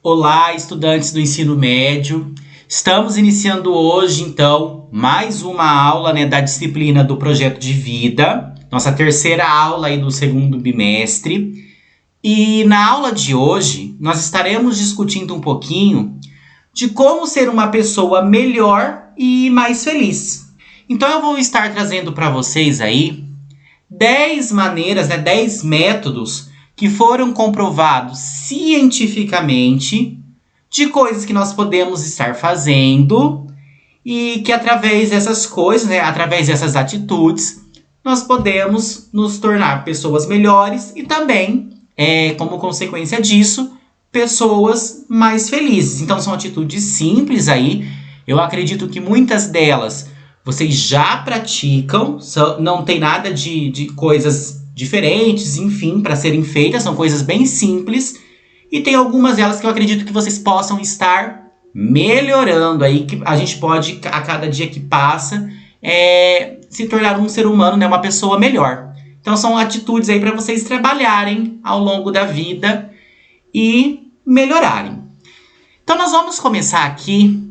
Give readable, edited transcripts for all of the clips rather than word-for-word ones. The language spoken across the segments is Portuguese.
Olá, estudantes do ensino médio. Estamos iniciando hoje, então, mais uma aula, da disciplina do projeto de vida, nossa terceira aula aí do segundo bimestre. E na aula de hoje, nós estaremos discutindo um pouquinho de como ser uma pessoa melhor e mais feliz. Então eu vou estar trazendo para vocês aí 10 maneiras, 10 métodos que foram comprovados cientificamente de coisas que nós podemos estar fazendo e que através dessas coisas, através dessas atitudes, nós podemos nos tornar pessoas melhores e também, como consequência disso, pessoas mais felizes. Então são atitudes simples aí, eu acredito que muitas delas vocês já praticam, não tem nada de coisas diferentes, enfim, para serem feitas, são coisas bem simples. E tem algumas delas que eu acredito que vocês possam estar melhorando aí, que a gente pode, a cada dia que passa, se tornar um ser humano, uma pessoa melhor. Então são atitudes aí para vocês trabalharem ao longo da vida e melhorarem. Então nós vamos começar aqui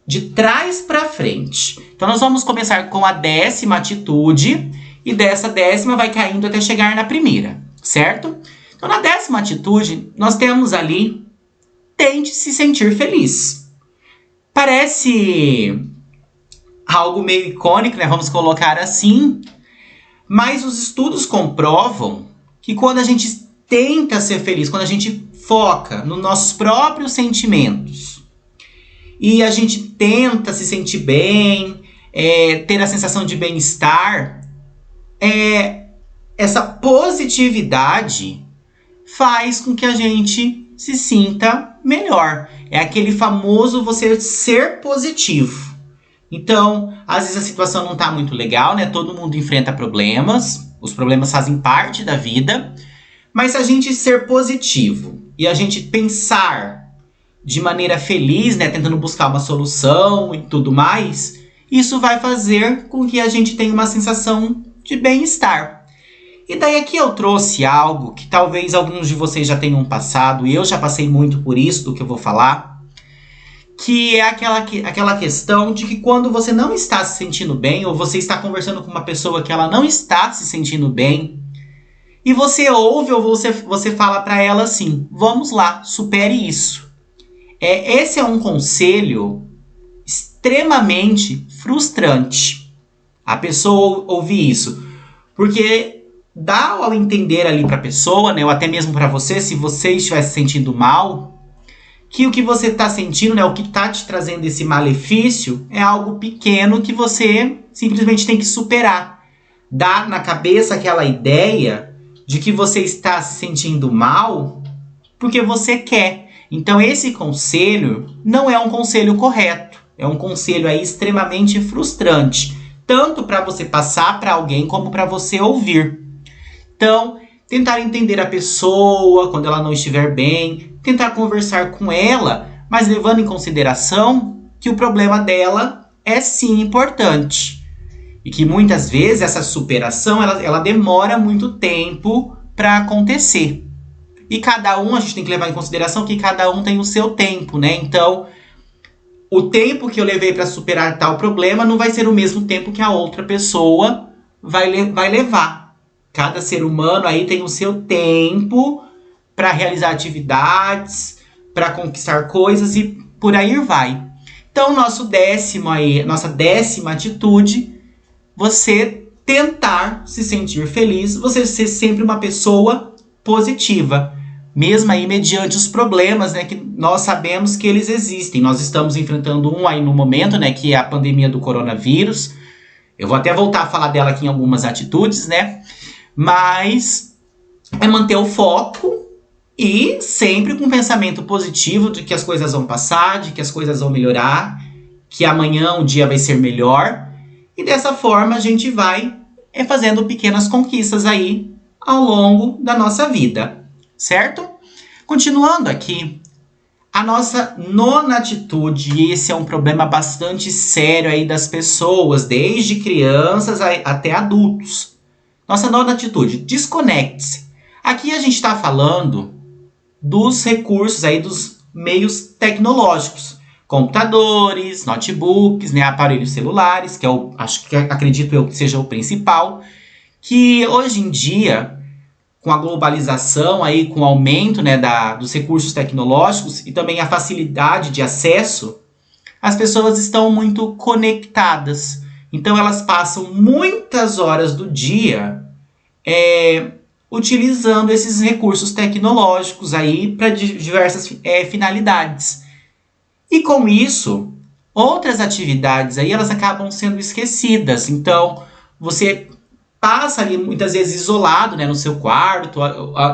de trás para frente. Então nós vamos começar com a 10ª atitude e dessa 10ª vai caindo até chegar na primeira, certo? Então na 10ª atitude nós temos ali: tente se sentir feliz. Parece algo meio icônico, vamos colocar assim, mas os estudos comprovam que quando a gente tenta ser feliz, quando a gente foca nos nossos próprios sentimentos e a gente tenta se sentir bem, ter a sensação de bem-estar, essa positividade faz com que a gente se sinta melhor. É aquele famoso você ser positivo. Então, às vezes a situação não está muito legal, todo mundo enfrenta problemas, os problemas fazem parte da vida, mas se a gente ser positivo e a gente pensar de maneira feliz, tentando buscar uma solução e tudo mais, isso vai fazer com que a gente tenha uma sensação de bem-estar. E daí aqui eu trouxe algo que talvez alguns de vocês já tenham passado, e eu já passei muito por isso do que eu vou falar, que é aquela questão de que quando você não está se sentindo bem, ou você está conversando com uma pessoa que ela não está se sentindo bem, e você ouve ou você fala para ela assim: vamos lá, supere isso. Esse é um conselho extremamente frustrante, a pessoa ouvir isso, porque dá ao entender ali para a pessoa, ou até mesmo para você, se você estiver se sentindo mal, que o que você está sentindo, o que está te trazendo esse malefício, é algo pequeno que você simplesmente tem que superar. Dá na cabeça aquela ideia de que você está se sentindo mal porque você quer. Então esse conselho não é um conselho correto, é um conselho aí extremamente frustrante, tanto para você passar para alguém como para você ouvir. Então, tentar entender a pessoa quando ela não estiver bem, tentar conversar com ela, mas levando em consideração que o problema dela é sim importante. E que muitas vezes essa superação ela demora muito tempo para acontecer. E cada um, a gente tem que levar em consideração que cada um tem o seu tempo, Então, o tempo que eu levei para superar tal problema não vai ser o mesmo tempo que a outra pessoa vai levar. Cada ser humano aí tem o seu tempo para realizar atividades, para conquistar coisas e por aí vai. Então, nossa 10ª atitude, você tentar se sentir feliz, você ser sempre uma pessoa positiva, mesmo aí mediante os problemas, que nós sabemos que eles existem. Nós estamos enfrentando um aí no momento, que é a pandemia do coronavírus. Eu vou até voltar a falar dela aqui em algumas atitudes, Mas é manter o foco e sempre com um pensamento positivo de que as coisas vão passar, de que as coisas vão melhorar, que amanhã um dia vai ser melhor. E dessa forma a gente vai fazendo pequenas conquistas aí ao longo da nossa vida, certo? Continuando aqui, a nossa 9ª atitude, e esse é um problema bastante sério aí das pessoas, desde crianças até adultos. Nossa 9ª atitude: desconecte-se. Aqui a gente está falando dos recursos aí, dos meios tecnológicos. Computadores, notebooks, né, aparelhos celulares, que acredito eu que seja o principal, que hoje em dia, com a globalização, aí, com o aumento, né, dos recursos tecnológicos e também a facilidade de acesso, as pessoas estão muito conectadas. Então elas passam muitas horas do dia utilizando esses recursos tecnológicos aí para diversas finalidades. E com isso, outras atividades aí elas acabam sendo esquecidas. Então, você passa ali muitas vezes isolado, né, no seu quarto,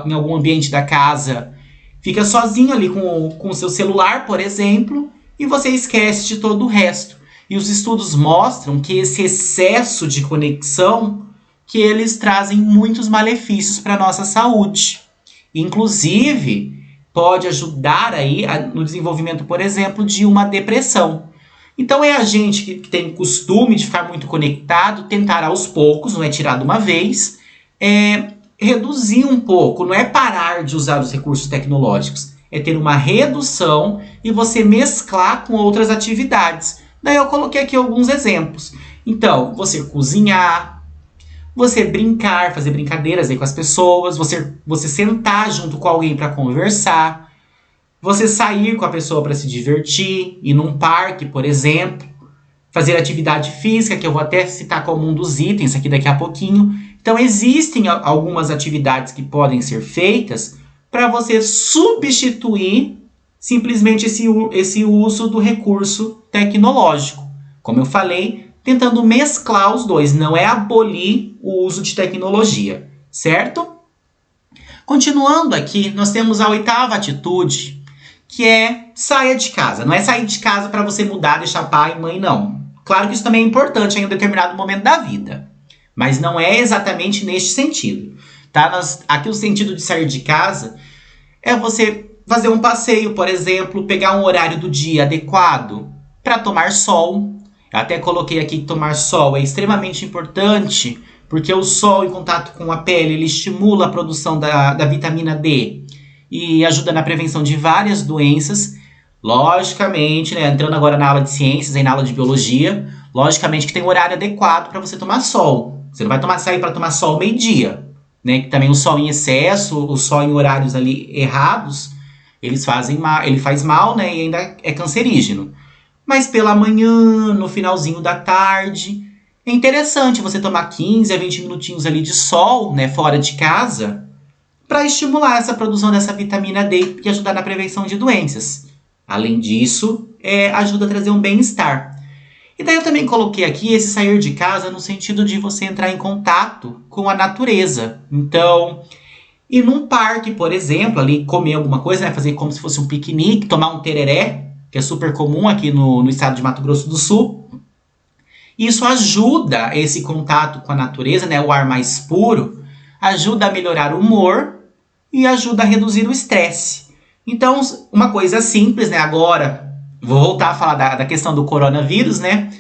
em algum ambiente da casa, fica sozinho ali com o seu celular, por exemplo, e você esquece de todo o resto. E os estudos mostram que esse excesso de conexão, que eles trazem muitos malefícios para a nossa saúde. Inclusive, pode ajudar aí no desenvolvimento, por exemplo, de uma depressão. Então é a gente que tem costume de ficar muito conectado, tentar aos poucos, não é tirar de uma vez, reduzir um pouco, não é parar de usar os recursos tecnológicos, é ter uma redução e você mesclar com outras atividades. Daí eu coloquei aqui alguns exemplos. Então, você cozinhar, você brincar, fazer brincadeiras aí com as pessoas, você sentar junto com alguém para conversar, você sair com a pessoa para se divertir, ir num parque, por exemplo, fazer atividade física, que eu vou até citar como um dos itens aqui daqui a pouquinho. Então, existem algumas atividades que podem ser feitas para você substituir simplesmente esse uso do recurso tecnológico. Como eu falei, tentando mesclar os dois, não é abolir o uso de tecnologia, certo? Continuando aqui, nós temos a 8ª atitude, que é saia de casa. Não é sair de casa para você mudar, deixar pai e mãe, não. Claro que isso também é importante em um determinado momento da vida, mas não é exatamente neste sentido. Tá? Aqui o sentido de sair de casa é você fazer um passeio, por exemplo, pegar um horário do dia adequado para tomar sol. Eu até coloquei aqui que tomar sol é extremamente importante, porque o sol em contato com a pele, ele estimula a produção da vitamina D e ajuda na prevenção de várias doenças. Logicamente, né, entrando agora na aula de ciências e na aula de biologia, logicamente que tem um horário adequado para você tomar sol. Você não vai sair para tomar sol meio-dia, né? Que também o sol em excesso, o sol em horários ali errados, ele faz mal, né, e ainda é cancerígeno. Mas pela manhã, no finalzinho da tarde, é interessante você tomar 15 a 20 minutinhos ali de sol, né, fora de casa, para estimular essa produção dessa vitamina D e ajudar na prevenção de doenças. Além disso, ajuda a trazer um bem-estar. E daí eu também coloquei aqui esse sair de casa no sentido de você entrar em contato com a natureza. Então, ir num parque, por exemplo, ali comer alguma coisa, né, fazer como se fosse um piquenique, tomar um tereré, que é super comum aqui no estado de Mato Grosso do Sul. Isso ajuda esse contato com a natureza, né, o ar mais puro, ajuda a melhorar o humor e ajuda a reduzir o estresse. Então, uma coisa simples, né, agora, vou voltar a falar da questão do coronavírus, né,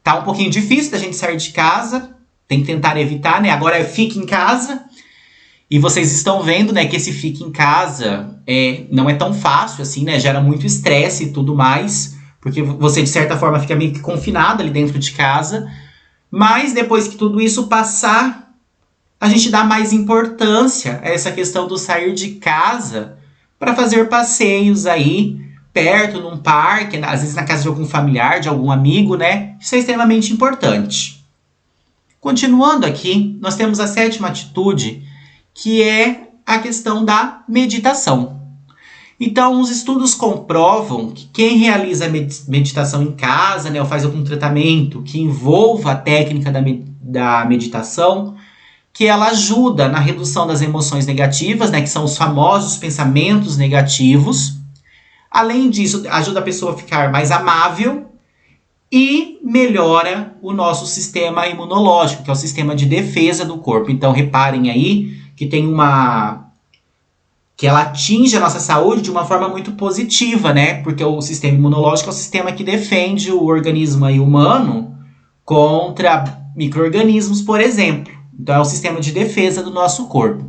tá um pouquinho difícil da gente sair de casa, tem que tentar evitar, né, agora fique em casa. E vocês estão vendo, né, que esse fique em casa não é tão fácil assim, né? Gera muito estresse e tudo mais, porque você, de certa forma, fica meio que confinado ali dentro de casa. Mas depois que tudo isso passar, a gente dá mais importância a essa questão do sair de casa para fazer passeios aí, perto, num parque, às vezes na casa de algum familiar, de algum amigo, né? Isso é extremamente importante. Continuando aqui, nós temos a 7ª atitude, que é a questão da meditação. Então, os estudos comprovam que quem realiza meditação em casa, né, ou faz algum tratamento que envolva a técnica da meditação, que ela ajuda na redução das emoções negativas, né, que são os famosos pensamentos negativos. Além disso, ajuda a pessoa a ficar mais amável e melhora o nosso sistema imunológico, que é o sistema de defesa do corpo. Então, reparem aí que que ela atinge a nossa saúde de uma forma muito positiva, né? Porque o sistema imunológico é o sistema que defende o organismo aí humano contra micro-organismos, por exemplo. Então, é o sistema de defesa do nosso corpo.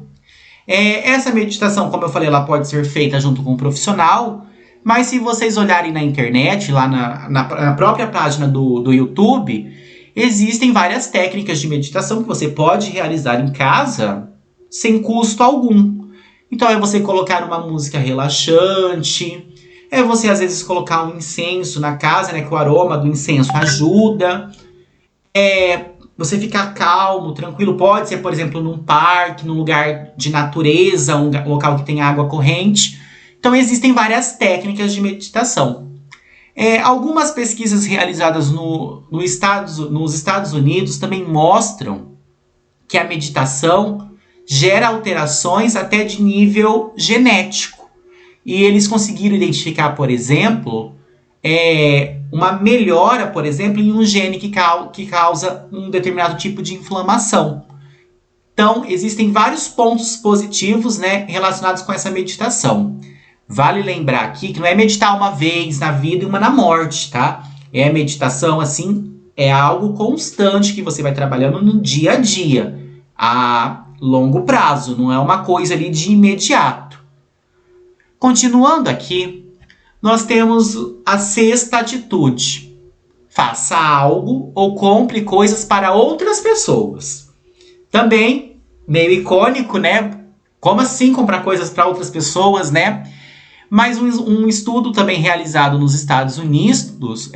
Essa meditação, como eu falei, ela pode ser feita junto com um profissional, Mas se vocês olharem na internet, lá na própria página do YouTube, existem várias técnicas de meditação que você pode realizar em casa sem custo algum. Então é você colocar uma música relaxante, é você às vezes colocar um incenso na casa, né, que o aroma do incenso ajuda. Você ficar calmo, tranquilo, pode ser, por exemplo, num parque, num lugar de natureza, um local que tem água corrente. Então existem várias técnicas de meditação. Algumas pesquisas realizadas nos Estados Unidos também mostram que a meditação gera alterações até de nível genético. E eles conseguiram identificar, por exemplo, uma melhora, por exemplo, em um gene que causa um determinado tipo de inflamação. Então, existem vários pontos positivos, né, relacionados com essa meditação. Vale lembrar aqui que não é meditar uma vez na vida e uma na morte, tá? Meditação, assim, é algo constante que você vai trabalhando no dia a dia, a longo prazo, não é uma coisa ali de imediato. Continuando aqui, nós temos a sexta atitude. Faça algo ou compre coisas para outras pessoas. Também, meio icônico, né? Como assim comprar coisas para outras pessoas, né? Mas um estudo também realizado nos Estados Unidos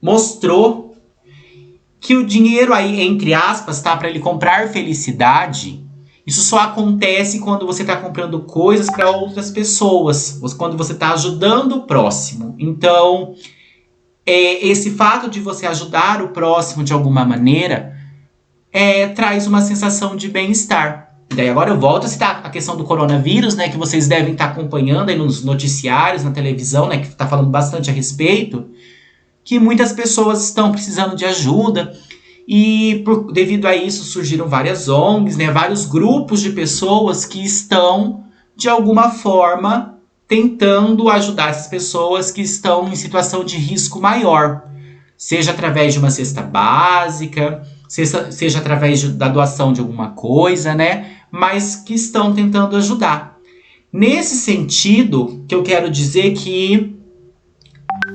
mostrou que o dinheiro aí, entre aspas, tá, para ele comprar felicidade, isso só acontece quando você está comprando coisas para outras pessoas, quando você está ajudando o próximo. Então, esse fato de você ajudar o próximo de alguma maneira traz uma sensação de bem-estar. E daí agora eu volto a citar a questão do coronavírus, né, que vocês devem estar acompanhando aí nos noticiários, na televisão, né, que está falando bastante a respeito, que muitas pessoas estão precisando de ajuda e devido a isso surgiram várias ONGs, né, vários grupos de pessoas que estão, de alguma forma, tentando ajudar essas pessoas que estão em situação de risco maior, seja através de uma cesta básica, seja através da doação de alguma coisa, né, mas que estão tentando ajudar. Nesse sentido, que eu quero dizer que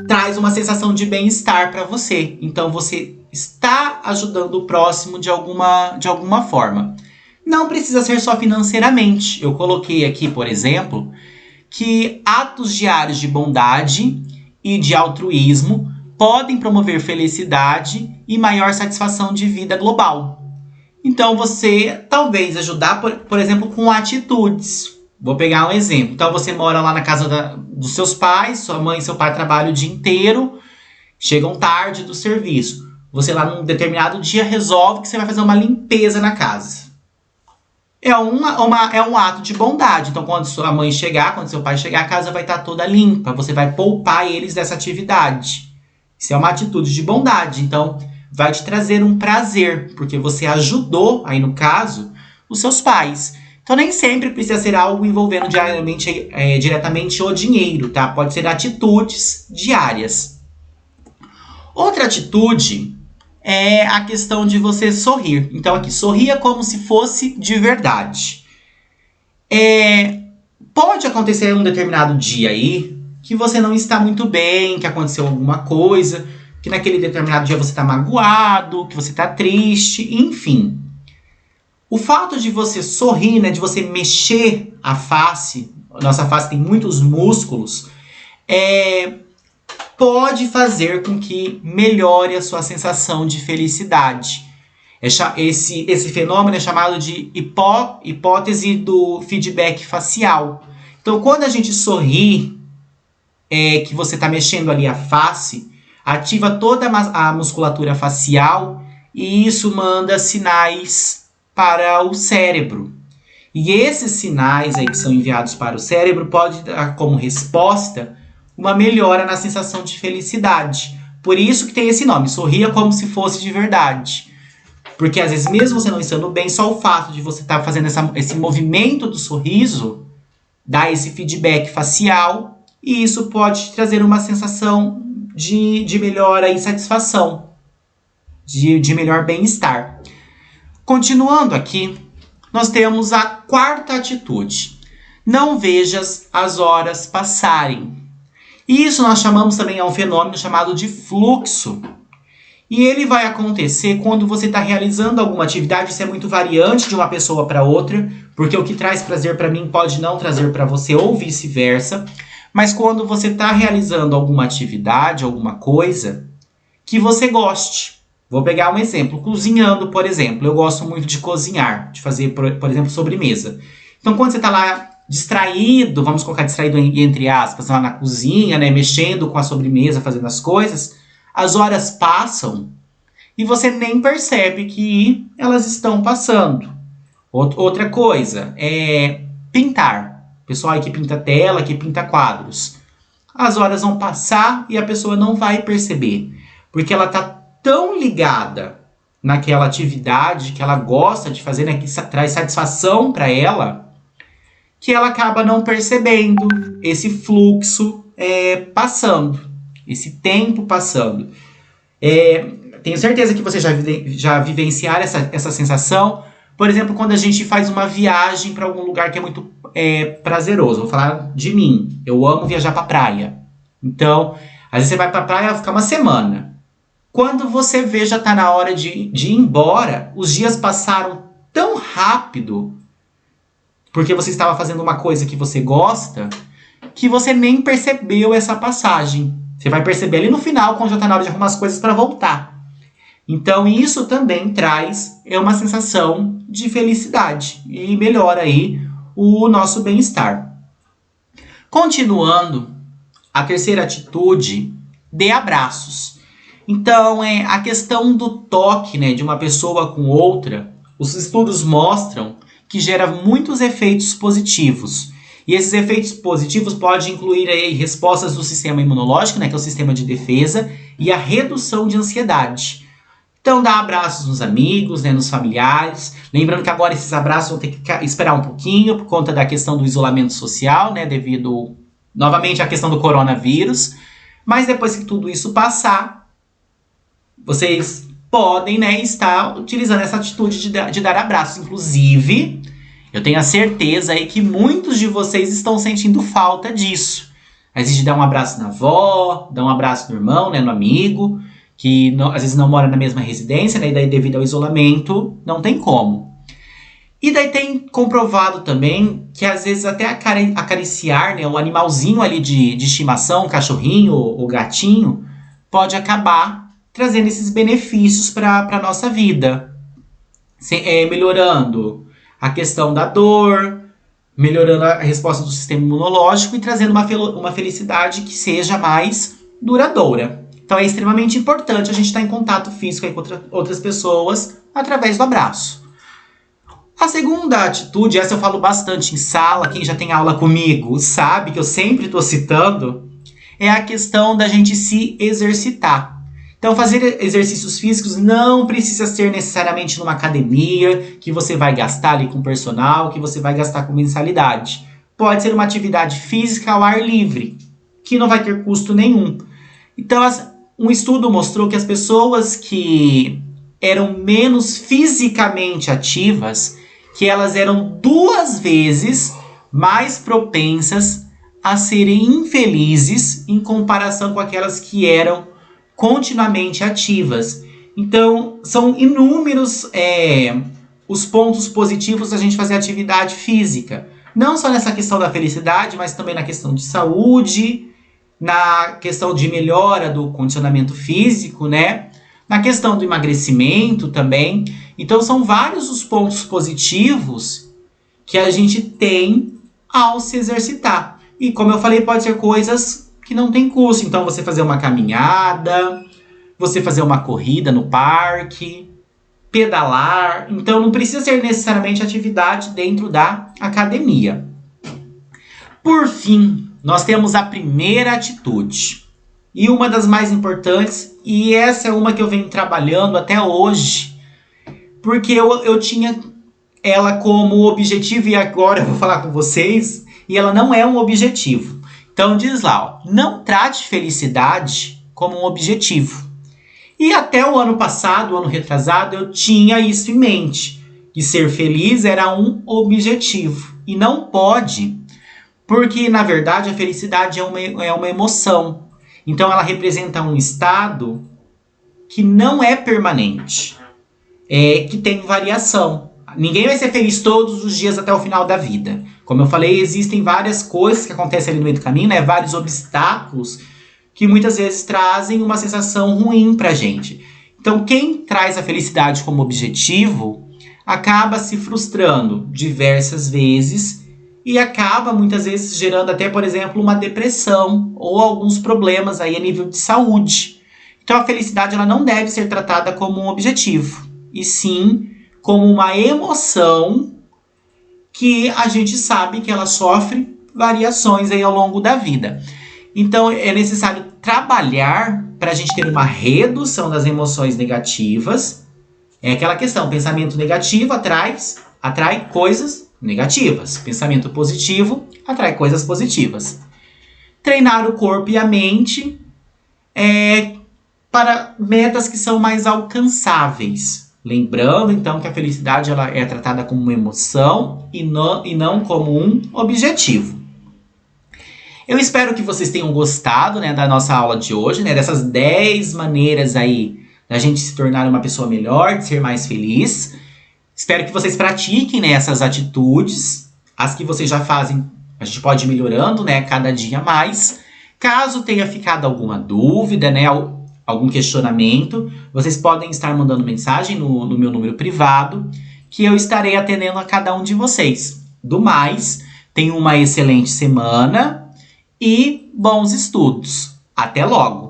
traz uma sensação de bem-estar para você. Então você está ajudando o próximo de alguma forma. Não precisa ser só financeiramente. Eu coloquei aqui, por exemplo, que atos diários de bondade e de altruísmo podem promover felicidade e maior satisfação de vida global. Então você talvez ajudar, por exemplo, com atitudes. Vou pegar um exemplo. Então você mora lá na casa dos seus pais, sua mãe e seu pai trabalham o dia inteiro, chegam tarde do serviço. Você lá num determinado dia resolve que você vai fazer uma limpeza na casa. É um ato de bondade. Então quando sua mãe chegar, quando seu pai chegar, a casa vai estar toda limpa. Você vai poupar eles dessa atividade. Isso é uma atitude de bondade. Então vai te trazer um prazer, porque você ajudou, aí no caso, os seus pais. Então nem sempre precisa ser algo envolvendo diretamente o dinheiro, tá? Pode ser atitudes diárias. Outra atitude é a questão de você sorrir. Então aqui, sorria como se fosse de verdade. Pode acontecer um determinado dia aí que você não está muito bem, que aconteceu alguma coisa, que naquele determinado dia você está magoado, que você está triste, enfim. O fato de você sorrir, né, de você mexer a face, nossa face tem muitos músculos, pode fazer com que melhore a sua sensação de felicidade. Esse fenômeno é chamado de hipótese do feedback facial. Então, quando a gente sorri, que você está mexendo ali a face, ativa toda a musculatura facial e isso manda sinais para o cérebro. E esses sinais aí que são enviados para o cérebro pode dar como resposta uma melhora na sensação de felicidade. Por isso que tem esse nome, sorria como se fosse de verdade. Porque às vezes mesmo você não estando bem, só o fato de você estar fazendo esse movimento do sorriso dá esse feedback facial e isso pode te trazer uma sensação de melhora e satisfação, de melhor bem-estar. Continuando aqui, nós temos a quarta atitude. Não vejas as horas passarem. E isso nós chamamos também, é um fenômeno chamado de fluxo. E ele vai acontecer quando você está realizando alguma atividade. Isso é muito variante de uma pessoa para outra, porque o que traz prazer para mim pode não trazer para você ou vice-versa. Mas quando você está realizando alguma atividade, alguma coisa que você goste. Vou pegar um exemplo, cozinhando, por exemplo. Eu gosto muito de cozinhar, de fazer, por exemplo, sobremesa. Então, quando você está lá distraído, vamos colocar distraído entre aspas, lá na cozinha, né, mexendo com a sobremesa, fazendo as coisas, as horas passam e você nem percebe que elas estão passando. Outra coisa é pintar. Pessoal aí que pinta tela, que pinta quadros. As horas vão passar e a pessoa não vai perceber, porque ela está tão ligada naquela atividade que ela gosta de fazer, né, que traz satisfação para ela, que ela acaba não percebendo esse fluxo passando, esse tempo passando. Tenho certeza que você já vivenciaram essa sensação. Por exemplo, quando a gente faz uma viagem para algum lugar que é muito prazeroso. Vou falar de mim. Eu amo viajar para praia. Então, às vezes você vai para a praia ficar uma semana. Quando você vê, já está na hora de ir embora, os dias passaram tão rápido, porque você estava fazendo uma coisa que você gosta, que você nem percebeu essa passagem. Você vai perceber ali no final, quando já está na hora de arrumar as coisas para voltar. Então, isso também traz uma sensação de felicidade e melhora aí o nosso bem-estar. Continuando, a terceira atitude, dê abraços. Então, a questão do toque, né, de uma pessoa com outra, os estudos mostram que gera muitos efeitos positivos. E esses efeitos positivos podem incluir aí respostas do sistema imunológico, né, que é o sistema de defesa, e a redução de ansiedade. Então, dá abraços nos amigos, né, nos familiares. Lembrando que agora esses abraços vão ter que esperar um pouquinho por conta da questão do isolamento social, né, devido, novamente, à questão do coronavírus. Mas depois que tudo isso passar, vocês podem, né, estar utilizando essa atitude de dar abraços. Inclusive, eu tenho a certeza aí que muitos de vocês estão sentindo falta disso. Às vezes de dar um abraço na avó, dar um abraço no irmão, né, no amigo, que às vezes não mora na mesma residência, né, e daí devido ao isolamento não tem como. E daí tem comprovado também que às vezes até acariciar, né, o animalzinho ali de estimação, o cachorrinho ou gatinho, pode acabar trazendo esses benefícios para a nossa vida. Melhorando a questão da dor, melhorando a resposta do sistema imunológico e trazendo uma felicidade que seja mais duradoura. Então é extremamente importante a gente estar em contato físico aí com outras pessoas através do abraço. A segunda atitude, essa eu falo bastante em sala, quem já tem aula comigo sabe que eu sempre estou citando, é a questão da gente se exercitar. Então fazer exercícios físicos não precisa ser necessariamente numa academia, que você vai gastar ali com personal, que você vai gastar com mensalidade. Pode ser uma atividade física ao ar livre, que não vai ter custo nenhum. Então, um estudo mostrou que as pessoas que eram menos fisicamente ativas, que elas eram 2 vezes mais propensas a serem infelizes em comparação com aquelas que eram continuamente ativas. Então, são inúmeros os pontos positivos da gente fazer atividade física. Não só nessa questão da felicidade, mas também na questão de saúde, na questão de melhora do condicionamento físico, né? Na questão do emagrecimento também. Então, são vários os pontos positivos que a gente tem ao se exercitar. E, como eu falei, pode ser coisas que não tem custo. Então, você fazer uma caminhada, você fazer uma corrida no parque, pedalar. Então, não precisa ser necessariamente atividade dentro da academia. Por fim, nós temos a primeira atitude. E uma das mais importantes, e essa é uma que eu venho trabalhando até hoje, porque eu tinha ela como objetivo e agora eu vou falar com vocês, e ela não é um objetivo. Então diz lá, ó, não trate felicidade como um objetivo. E até o ano passado, o ano retrasado, eu tinha isso em mente, que ser feliz era um objetivo. E não pode, Porque, na verdade, a felicidade é uma emoção. Então, ela representa um estado que não é permanente, que tem variação. Ninguém vai ser feliz todos os dias até o final da vida. Como eu falei, existem várias coisas que acontecem ali no meio do caminho, né? Vários obstáculos que muitas vezes trazem uma sensação ruim pra gente. Então, quem traz a felicidade como objetivo acaba se frustrando diversas vezes e acaba muitas vezes gerando até, por exemplo, uma depressão ou alguns problemas aí a nível de saúde. Então, a felicidade ela não deve ser tratada como um objetivo, e sim como uma emoção que a gente sabe que ela sofre variações aí ao longo da vida. Então, é necessário trabalhar para a gente ter uma redução das emoções negativas. É aquela questão, pensamento negativo atrai coisas negativas. Pensamento positivo atrai coisas positivas. Treinar o corpo e a mente para metas que são mais alcançáveis. Lembrando, então, que a felicidade ela é tratada como uma emoção e não como um objetivo. Eu espero que vocês tenham gostado, né, da nossa aula de hoje, né, dessas 10 maneiras aí da gente se tornar uma pessoa melhor, de ser mais feliz. Espero que vocês pratiquem, né, essas atitudes. As que vocês já fazem, a gente pode ir melhorando, né, cada dia mais. Caso tenha ficado alguma dúvida, né, algum questionamento, vocês podem estar mandando mensagem no meu número privado, que eu estarei atendendo a cada um de vocês. Do mais, tenham uma excelente semana e bons estudos. Até logo!